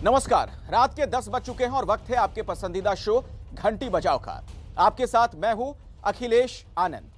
नमस्कार, रात के 10 बज चुके हैं और वक्त है आपके पसंदीदा शो घंटी बजाओ का। आपके साथ मैं हूं अखिलेश आनंद।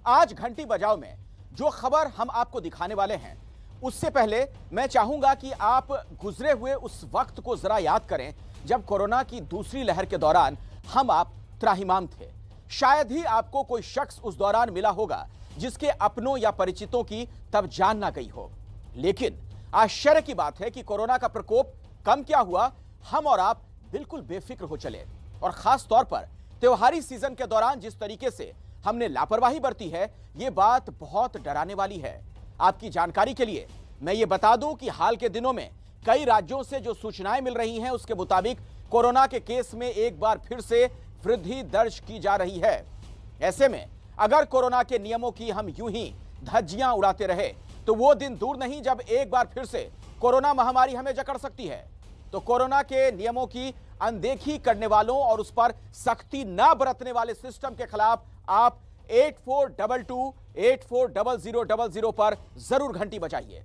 आज घंटी बजाओ में जो खबर हम आपको दिखाने वाले हैं, उससे पहले मैं चाहूंगा कि आप गुजरे हुए उस वक्त को जरा याद करें जब कोरोना की दूसरी लहर के दौरान हम आप त्राहिमाम थे। शायद ही आपको कोई शख्स उस दौरान मिला होगा जिसके अपनों या परिचितों की तब जान ना गई हो। लेकिन आश्चर्य की बात है कि कोरोना का प्रकोप कम क्या हुआ, हम और आप बिल्कुल बेफिक्र हो चले। और खास तौर पर त्योहारी सीजन के दौरान जिस तरीके से हमने लापरवाही बरती है, यह बात बहुत डराने वाली है। आपकी जानकारी के लिए मैं ये बता दूं कि हाल के दिनों में कई राज्यों से जो सूचनाएं मिल रही हैं, उसके मुताबिक कोरोना के केस में एक बार फिर से वृद्धि दर्ज की जा रही है। ऐसे में अगर कोरोना के नियमों की हम यूं ही धज्जियां उड़ाते रहे तो वो दिन दूर नहीं जब एक बार फिर से कोरोना महामारी हमें जकड़ सकती है। तो कोरोना के नियमों की अनदेखी करने वालों और उस पर सख्ती न बरतने वाले सिस्टम के खिलाफ आप 8422840000 पर जरूर घंटी बजाइए।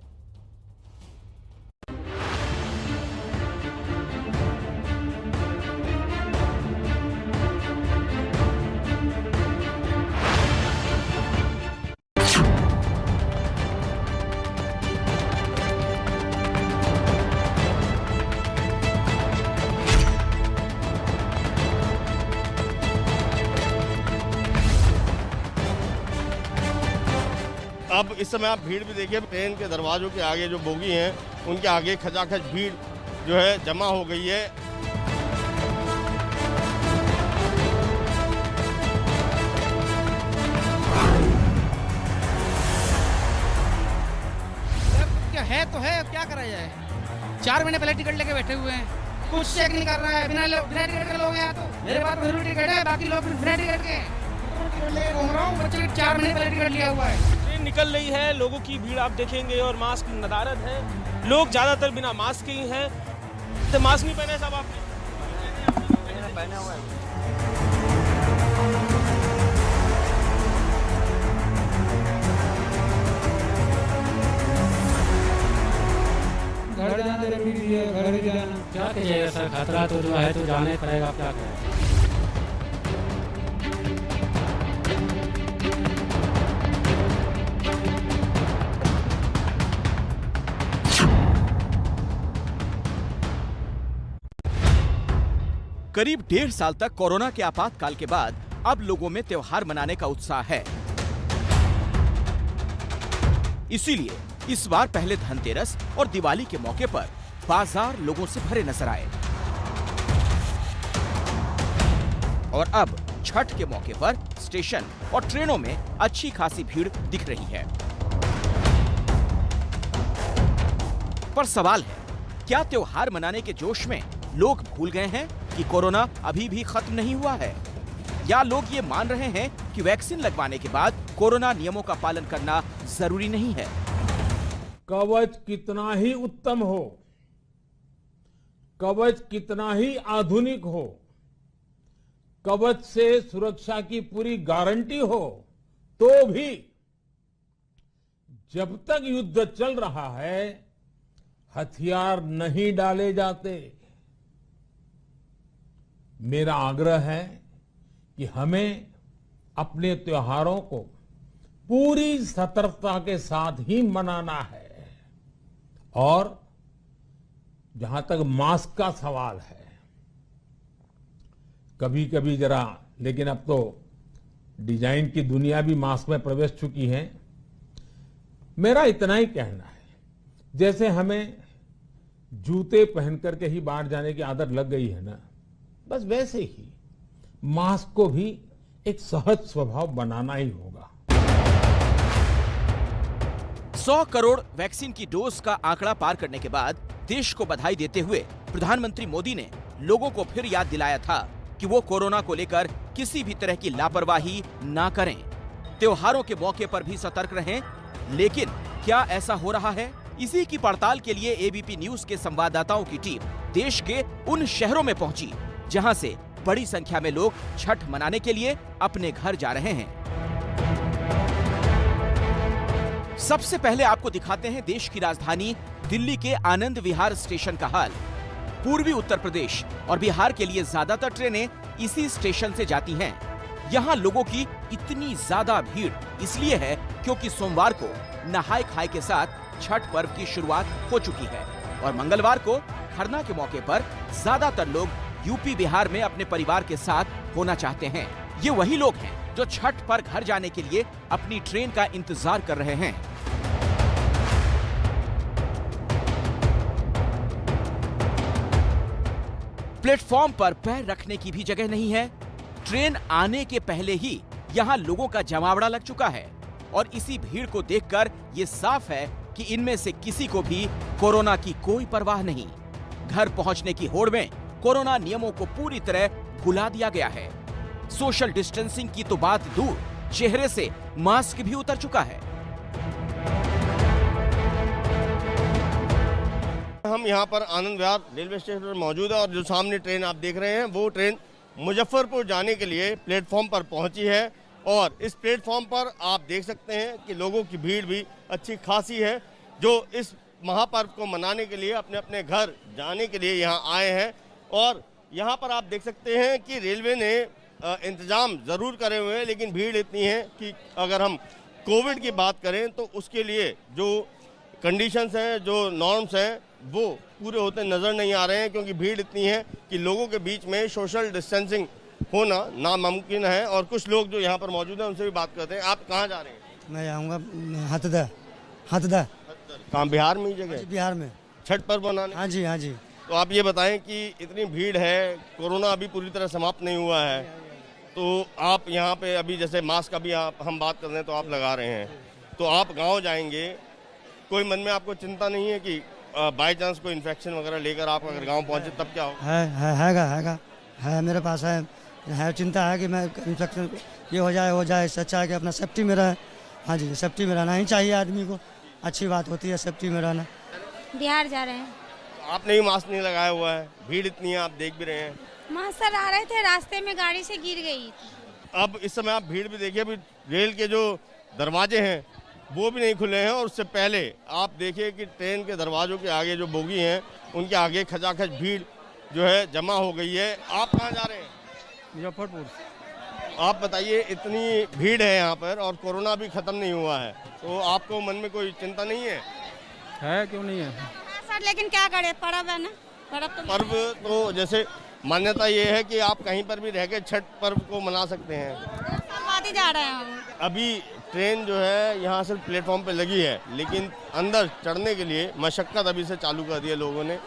अब इस समय आप भीड़ भी देखिए, ट्रेन के दरवाजों के आगे जो बोगी हैं उनके आगे खचाखच भीड़ जो है जमा हो गई है। क्या है तो है, क्या करा जाए। 4 महीने पहले टिकट लेके बैठे हुए हैं, कुछ चेक नहीं कर रहा है। बिना टिकट के लोग हैं तो मेरे पास जरूर टिकट है, बाकी लोग बिना टिकट के लेके घूम रहा हूँ। बच्चे 4 महीने पहले टिकट लिया हुआ है। निकल रही है, लोगों की भीड़ आप देखेंगे और मास्क की नदारद है। लोग ज्यादातर बिना मास्क के ही हैं। तो मास्क नहीं पहने साहब आपने? पहने हुआ है। घर जाना जरूरी है, घर ही जाना। क्या कीजिएगा सर, खतरा तो जो है तो जाना ही पड़ेगा, क्या करें। करीब 1.5 साल तक कोरोना के आपातकाल के बाद अब लोगों में त्योहार मनाने का उत्साह है। इसीलिए इस बार पहले धनतेरस और दिवाली के मौके पर बाजार लोगों से भरे नजर आए और अब छठ के मौके पर स्टेशन और ट्रेनों में अच्छी खासी भीड़ दिख रही है। पर सवाल है, क्या त्योहार मनाने के जोश में लोग भूल गए हैं कि कोरोना अभी भी खत्म नहीं हुआ है, या लोग ये मान रहे हैं कि वैक्सीन लगवाने के बाद कोरोना नियमों का पालन करना जरूरी नहीं है। कवच कितना ही उत्तम हो, कवच कितना ही आधुनिक हो, कवच से सुरक्षा की पूरी गारंटी हो, तो भी जब तक युद्ध चल रहा है हथियार नहीं डाले जाते। मेरा आग्रह है कि हमें अपने त्योहारों को पूरी सतर्कता के साथ ही मनाना है। और जहां तक मास्क का सवाल है, कभी कभी जरा, लेकिन अब तो डिजाइन की दुनिया भी मास्क में प्रवेश चुकी है। मेरा इतना ही कहना है, जैसे हमें जूते पहन करके ही बाहर जाने की आदत लग गई है ना, बस वैसे ही मास्क को भी एक सहज स्वभाव बनाना ही होगा। 100 करोड़ वैक्सीन की डोज का आंकड़ा पार करने के बाद देश को बधाई देते हुए प्रधानमंत्री मोदी ने लोगों को फिर याद दिलाया था कि वो कोरोना को लेकर किसी भी तरह की लापरवाही ना करें, त्योहारों के मौके पर भी सतर्क रहें। लेकिन क्या ऐसा हो रहा है? इसी की पड़ताल के लिए एबीपी न्यूज के संवाददाताओं की टीम देश के उन शहरों में पहुंची जहां से बड़ी संख्या में लोग छठ मनाने के लिए अपने घर जा रहे हैं। सबसे पहले आपको दिखाते हैं देश की राजधानी दिल्ली के आनंद विहार स्टेशन का हाल। पूर्वी उत्तर प्रदेश और बिहार के लिए ज्यादातर ट्रेनें इसी स्टेशन से जाती हैं। यहाँ लोगों की इतनी ज्यादा भीड़ इसलिए है क्योंकि सोमवार को नहाय खाए के साथ छठ पर्व की शुरुआत हो चुकी है और मंगलवार को खरना के मौके पर ज्यादातर लोग यूपी बिहार में अपने परिवार के साथ होना चाहते हैं। ये वही लोग हैं जो छठ पर घर जाने के लिए अपनी ट्रेन का इंतजार कर रहे हैं। प्लेटफॉर्म पर पैर रखने की भी जगह नहीं है। ट्रेन आने के पहले ही यहाँ लोगों का जमावड़ा लग चुका है और इसी भीड़ को देखकर ये साफ है कि इनमें से किसी को भी कोरोना की कोई परवाह नहीं। घर पहुंचने की होड़ में कोरोना नियमों को पूरी तरह भुला दिया गया है। सोशल डिस्टेंसिंग की तो बात दूर, चेहरे से मास्क भी उतर चुका है। हम यहाँ पर आनंद विहार रेलवे स्टेशन पर मौजूद है और जो सामने ट्रेन आप देख रहे हैं वो ट्रेन मुजफ्फरपुर जाने के लिए प्लेटफॉर्म पर पहुंची है और इस प्लेटफॉर्म पर आप देख सकते हैं कि लोगों की भीड़ भी अच्छी खासी है जो इस महापर्व को मनाने के लिए अपने अपने घर जाने के लिए यहाँ आए हैं। और यहाँ पर आप देख सकते हैं कि रेलवे ने इंतजाम ज़रूर करे हुए हैं, लेकिन भीड़ इतनी है कि अगर हम कोविड की बात करें तो उसके लिए जो कंडीशंस हैं, जो नॉर्म्स हैं, वो पूरे होते नज़र नहीं आ रहे हैं क्योंकि भीड़ इतनी है कि लोगों के बीच में सोशल डिस्टेंसिंग होना नामुमकिन है। और कुछ लोग जो यहाँ पर मौजूद हैं उनसे भी बात करते हैं। आप कहाँ जा रहे हैं? मैं जाऊँगा हथदा। कहाँ, बिहार में ही जगह? बिहार में छठ पर्व मनाने? हाँ जी, हाँ जी। तो आप ये बताएं कि इतनी भीड़ है, कोरोना अभी पूरी तरह समाप्त नहीं हुआ है, तो आप यहाँ पे अभी जैसे मास्क अभी हम बात कर रहे हैं तो आप लगा रहे हैं, तो आप गांव जाएंगे, कोई मन में आपको चिंता नहीं है कि बाय चांस कोई इन्फेक्शन वगैरह लेकर आप अगर गांव पहुंचे तब क्या होगा? है मेरे पास है चिंता है कि मैं इन्फेक्शन ये हो जाए। इससे अच्छा है कि अपना सेफ्टी में रहे। हाँ जी, सेफ्टी में रहना ही चाहिए आदमी को, अच्छी बात होती है सेफ्टी में रहना। बिहार जा रहे हैं। आपने भी मास्क नहीं लगाया हुआ है, भीड़ इतनी है, आप देख भी रहे हैं। वहाँ सर आ रहे थे, रास्ते में गाड़ी से गिर गई। अब इस समय आप भीड़ भी देखिए, अभी रेल के जो दरवाजे हैं वो भी नहीं खुले हैं और उससे पहले आप देखिए कि ट्रेन के दरवाजों के आगे जो बोगी हैं उनके आगे खचाखच भीड़ जो है जमा हो गई है। आप कहाँ जा रहे हैं? मुजफ्फरपुर। आप बताइए, इतनी भीड़ है यहाँ पर और कोरोना भी खत्म नहीं हुआ है, तो आपको मन में कोई चिंता नहीं है? है, क्यों नहीं है सर, लेकिन क्या करे, पर्व है ना, पर्व तो जैसे मान्यता ये है कि आप कहीं पर भी रह के छठ पर्व को मना सकते हैं। ही जा रहे हैं। अभी ट्रेन जो है यहाँ सिर्फ प्लेटफॉर्म पे लगी है, लेकिन अंदर चढ़ने के लिए मशक्कत अभी से चालू कर दी है लोगों ने।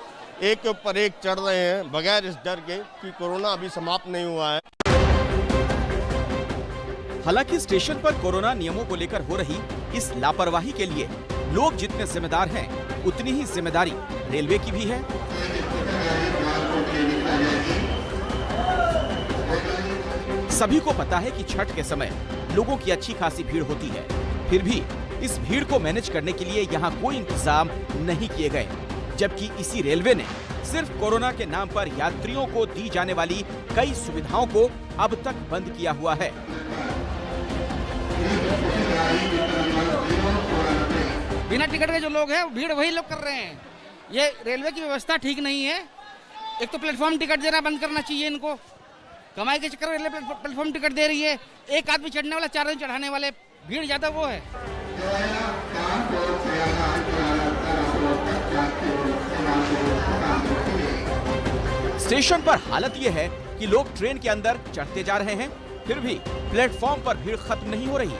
एक के ऊपर एक चढ़ रहे हैं बगैर इस डर के कि कोरोना अभी समाप्त नहीं हुआ है। हालांकि स्टेशन पर कोरोना नियमों को लेकर हो रही इस लापरवाही के लिए लोग जितने जिम्मेदार हैं, उतनी ही जिम्मेदारी रेलवे की भी है। सभी को पता है कि छठ के समय लोगों की अच्छी खासी भीड़ होती है, फिर भी इस भीड़ को मैनेज करने के लिए यहाँ कोई इंतजाम नहीं किए गए, जबकि इसी रेलवे ने सिर्फ कोरोना के नाम पर यात्रियों को दी जाने वाली कई सुविधाओं को अब तक बंद किया हुआ है। बिना टिकट के जो लोग हैं भीड़ वही लोग कर रहे हैं। ये रेलवे की व्यवस्था ठीक नहीं है। एक तो प्लेटफॉर्म टिकट देना बंद करना चाहिए इनको। कमाई के चक्कर में रेलवे प्लेटफॉर्म टिकट दे रही है। एक आदमी चढ़ने वाला 4 आदमी चढ़ाने वाले, भीड़ ज्यादा वो है। स्टेशन पर हालत ये है कि लोग ट्रेन के अंदर चढ़ते जा रहे हैं, फिर भी प्लेटफॉर्म पर भीड़ खत्म नहीं हो रही।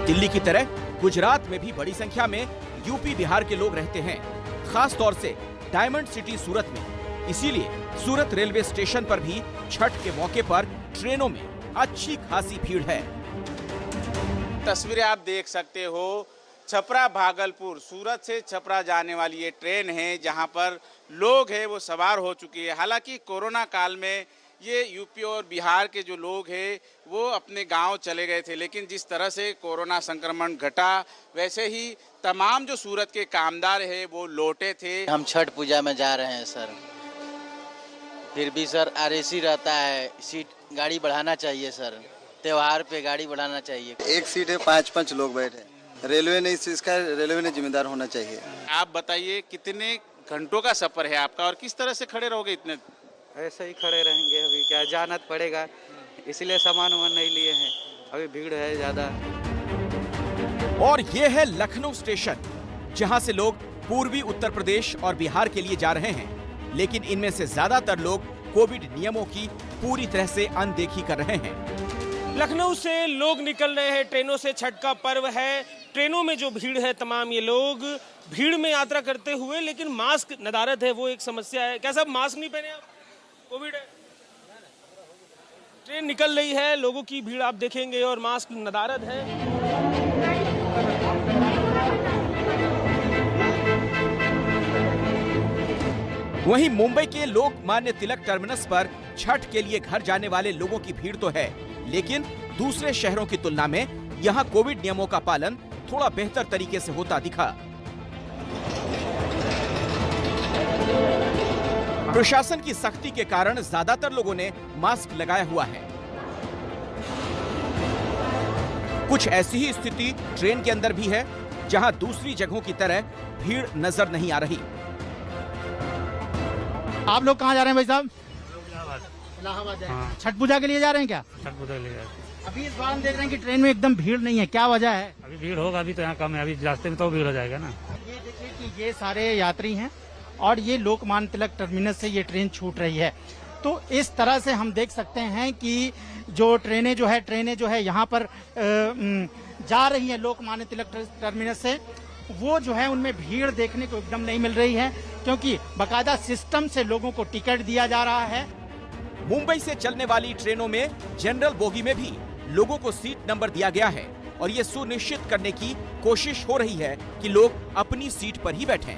दिल्ली की तरह गुजरात में भी बड़ी संख्या में यूपी बिहार के लोग रहते हैं, खास तौर से डायमंड सिटी सूरत में। इसीलिए सूरत रेलवे स्टेशन पर भी छठ के मौके पर ट्रेनों में अच्छी खासी भीड़ है। तस्वीरें आप देख सकते हो, छपरा भागलपुर, सूरत से छपरा जाने वाली ये ट्रेन है जहां पर लोग हैं वो सवार हो चुके हैं। हालांकि कोरोना काल में ये यूपी और बिहार के जो लोग हैं वो अपने गांव चले गए थे, लेकिन जिस तरह से कोरोना संक्रमण घटा वैसे ही तमाम जो सूरत के कामदार हैं वो लौटे थे। हम छठ पूजा में जा रहे हैं सर, फिर भी सर आरएसी रहता है, सीट गाड़ी बढ़ाना चाहिए सर, त्योहार पे गाड़ी बढ़ाना चाहिए। एक सीट है 5-5 लोग बैठे, रेलवे ने इस चीज का रेलवे ने जिम्मेदार होना चाहिए। आप बताइए कितने घंटों का सफर है आपका और किस तरह से खड़े रहोगे इतने? ऐसे ही खड़े रहेंगे, अभी क्या जाना पड़ेगा, इसीलिए सामान वामान नहीं लिए हैं, अभी भीड़ है ज़्यादा। और ये है लखनऊ स्टेशन, जहां से लोग पूर्वी उत्तर प्रदेश और बिहार के लिए जा रहे हैं, लेकिन इनमें से ज्यादातर लोग कोविड नियमों की पूरी तरह से अनदेखी कर रहे हैं। लखनऊ से लोग निकल रहे हैं, ट्रेनों से छठ का पर्व है, ट्रेनों में जो भीड़ है तमाम ये लोग भीड़ में यात्रा करते हुए, लेकिन मास्क नदारद है वो एक समस्या है। क्या साहब मास्क नहीं पहने आप? कोविड है, ट्रेन निकल रही है, लोगों की भीड़ आप देखेंगे और मास्क नदारद है। वहीं मुंबई के लोकमान्य तिलक टर्मिनस पर छठ के लिए घर जाने वाले लोगों की भीड़ तो है, लेकिन दूसरे शहरों की तुलना में यहां कोविड नियमों का पालन थोड़ा बेहतर तरीके से होता दिखा। प्रशासन की सख्ती के कारण ज्यादातर लोगों ने मास्क लगाया हुआ है। कुछ ऐसी ही स्थिति ट्रेन के अंदर भी है, जहां दूसरी जगहों की तरह भीड़ नजर नहीं आ रही। आप लोग कहाँ जा रहे हैं भाई साहब? इलाहाबाद जा रहे हैं। छठ पूजा के लिए जा रहे हैं क्या? छठ पूजा के लिए जा रहे हैं। अभी इस बार हम देख रहे हैं कि ट्रेन में एकदम भीड़ नहीं है, क्या वजह है? अभी भीड़ होगा, अभी तो यहाँ कम है, अभी रास्ते में तो भीड़ हो जाएगा ना। ये देखिए कि ये सारे यात्री हैं और ये लोकमान्य तिलक टर्मिनस से ये ट्रेन छूट रही है। तो इस तरह से हम देख सकते हैं कि जो ट्रेनें जो है यहाँ पर जा रही हैं लोकमान्य तिलक टर्मिनस से, वो जो है उनमें भीड़ देखने को एकदम नहीं मिल रही है, क्योंकि बाकायदा सिस्टम से लोगों को टिकट दिया जा रहा है। मुंबई से चलने वाली ट्रेनों में जनरल बोगी में भी लोगों को सीट नंबर दिया गया है और ये सुनिश्चित करने की कोशिश हो रही है कि लोग अपनी सीट पर ही बैठें।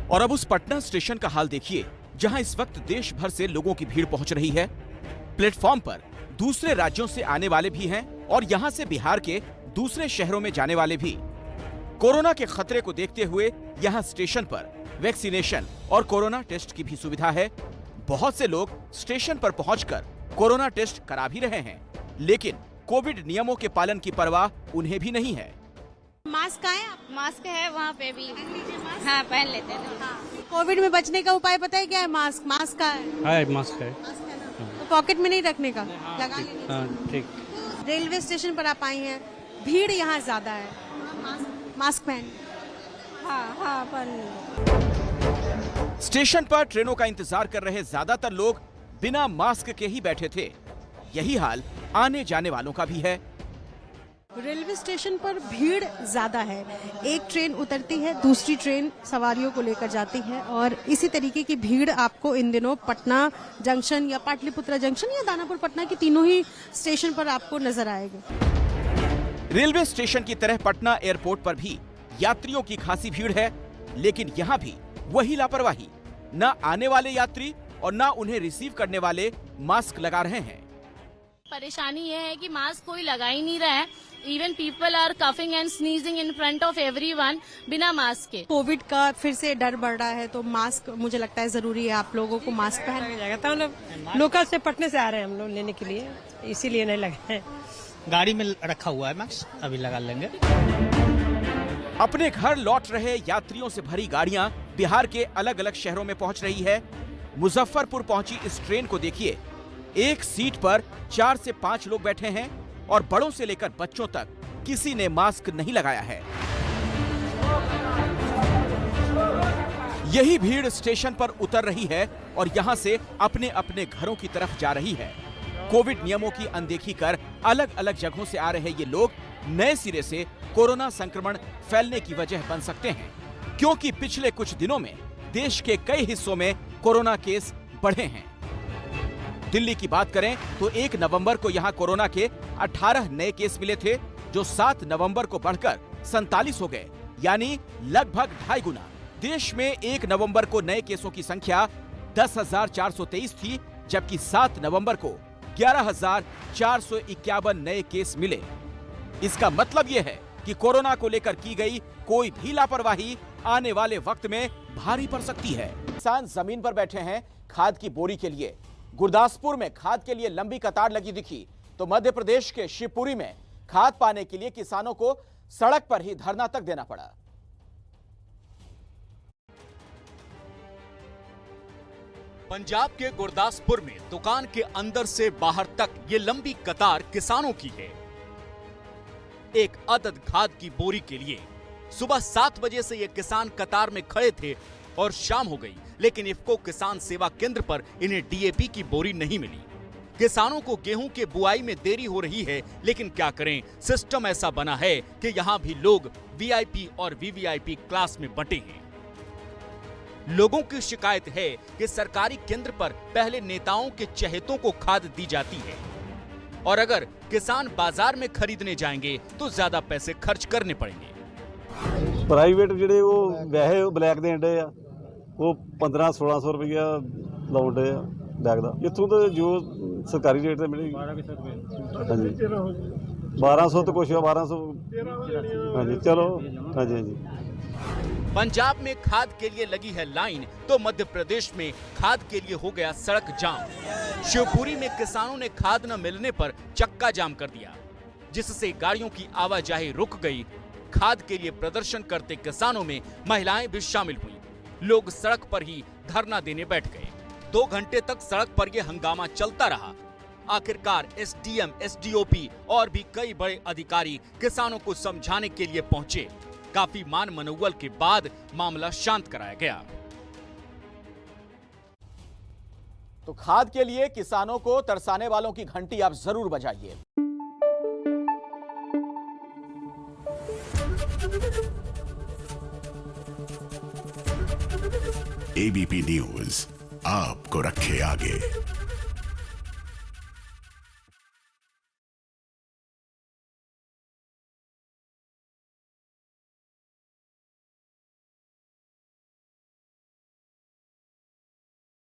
और अब उस पटना स्टेशन का हाल देखिए, जहां इस वक्त देश भर से लोगों की भीड़ पहुंच रही है। प्लेटफॉर्म पर दूसरे राज्यों से आने वाले भी हैं और यहां से बिहार के दूसरे शहरों में जाने वाले भी। कोरोना के खतरे को देखते हुए यहां स्टेशन पर वैक्सीनेशन और कोरोना टेस्ट की भी सुविधा है। बहुत से लोग स्टेशन पर पहुंचकर कोरोना टेस्ट करा भी रहे हैं, लेकिन कोविड नियमों के पालन की परवाह उन्हें भी नहीं है। मास्क है? मास्क है वहाँ पे भी। हाँ, पहन लेते हैं। हाँ। कोविड में बचने का उपाय पता है क्या है? मास्क। मास्क का है, मास्क है। तो पॉकेट में नहीं रखने का, लगा लेने। हाँ, ठीक। रेलवे स्टेशन पर आप आई हैं, भीड़ यहाँ ज्यादा है, मास्क पहन। हाँ पहन। स्टेशन पर ट्रेनों का इंतजार कर रहे ज्यादातर लोग बिना मास्क के ही बैठे थे। यही हाल आने जाने वालों का भी है। रेलवे स्टेशन पर भीड़ ज्यादा है, एक ट्रेन उतरती है, दूसरी ट्रेन सवारियों को लेकर जाती है और इसी तरीके की भीड़ आपको इन दिनों पटना जंक्शन या पाटलिपुत्रा जंक्शन या दानापुर पटना की तीनों ही स्टेशन पर आपको नजर आएगी। रेलवे स्टेशन की तरह पटना एयरपोर्ट पर भी यात्रियों की खासी भीड़ है, लेकिन यहाँ भी वही लापरवाही, न आने वाले यात्री और न उन्हें रिसीव करने वाले मास्क लगा रहे हैं। परेशानी ये है कि मास्क कोई लगा ही नहीं रहा है। Even people are coughing and sneezing in front of everyone बिना मास्क के। कोविड का फिर से डर बढ़ रहा है, तो मास्क मुझे लगता है जरूरी है, आप लोगों को मास्क पहनना जाएगा। तो हम लोग लोकल से पटने से आ रहे हैं हम लोग लेने के लिए, इसीलिए नहीं लगे हैं। गाड़ी में रखा हुआ है मास्क, अभी लगा लेंगे। अपने घर लौट रहे यात्रियों से भरी गाड़ियां बिहार के अलग अलग शहरों में पहुंच रही है। मुजफ्फरपुर पहुंची इस ट्रेन को देखिए, एक सीट पर 4 से 5 लोग बैठे हैं और बड़ों से लेकर बच्चों तक किसी ने मास्क नहीं लगाया है। यही भीड़ स्टेशन पर उतर रही है और यहां से अपने अपने घरों की तरफ जा रही है। कोविड नियमों की अनदेखी कर अलग अलग जगहों से आ रहे ये लोग नए सिरे से कोरोना संक्रमण फैलने की वजह बन सकते हैं, क्योंकि पिछले कुछ दिनों में देश के कई हिस्सों में कोरोना केस बढ़े हैं। दिल्ली की बात करें तो 1 नवंबर को यहां कोरोना के 18 नए केस मिले थे, जो 7 नवंबर को बढ़कर 47 हो गए, यानी लगभग 2.5 गुना। देश में 1 नवंबर को नए केसों की संख्या 10,423 थी, जबकि 7 नवंबर को 11,451 नए केस मिले। इसका मतलब यह है कि कोरोना को लेकर की गई कोई भी लापरवाही आने वाले वक्त में भारी पड़ सकती है। किसान जमीन पर बैठे हैं, खाद की बोरी के लिए। गुरदासपुर में खाद के लिए लंबी कतार लगी दिखी तो मध्य प्रदेश के शिवपुरी में खाद पाने के लिए किसानों को सड़क पर ही धरना तक देना पड़ा। पंजाब के गुरदासपुर में दुकान के अंदर से बाहर तक ये लंबी कतार किसानों की है। एक अदद खाद की बोरी के लिए सुबह 7 बजे से ये किसान कतार में खड़े थे और शाम हो गई, लेकिन इफ्को किसान सेवा केंद्र पर इन्हें डीएपी की बोरी नहीं मिली। किसानों को गेहूं के बुआई में देरी हो रही है, लेकिन क्या करें, सिस्टम ऐसा बना है कि यहां भी लोग वीआईपी और वीवीआईपी क्लास में बंटे हैं। लोगों की शिकायत है कि सरकारी केंद्र पर पहले नेताओं के चहेतों को खाद दी जाती है और अगर किसान बाजार में खरीदने जाएंगे तो ज्यादा पैसे खर्च करने पड़ेंगे। प्राइवेट ਜਿਹੜੇ ਉਹ ਵੈਸੇ ਬਲੈਕ ਦੇਣ ਦੇ ਆ ਉਹ 1500-1600 ਰੁਪਇਆ ਲਾਉਂਦੇ ਆ ਬੈਗ ਦਾ। ਇੱਥੋਂ ਤਾਂ ਜੋ ਸਰਕਾਰੀ ਰੇਟ ਤੇ ਮਿਲੇਗੀ 1200 तो कुछ 1200। हाँ जी चलो। हाँ जी हाँ जी। पंजाब में खाद के लिए लगी है लाइन तो मध्य प्रदेश में खाद के लिए हो गया सड़क जाम। शिवपुरी में किसानों ने खाद न मिलने पर चक्का जाम कर दिया, जिससे गाड़ियों की आवाजाही रुक गई। खाद के लिए प्रदर्शन करते किसानों में महिलाएं भी शामिल हुई। लोग सड़क पर ही धरना देने बैठ गए। 2 घंटे तक सड़क पर यह हंगामा चलता रहा। आखिरकार एसडीएम, एसडीओपी और भी कई बड़े अधिकारी किसानों को समझाने के लिए पहुंचे। काफी मान मनोवल के बाद मामला शांत कराया गया। तो खाद के लिए किसानों को तरसाने वालों की घंटी आप जरूर बजाइए। एबीपी न्यूज आपको रखे आगे।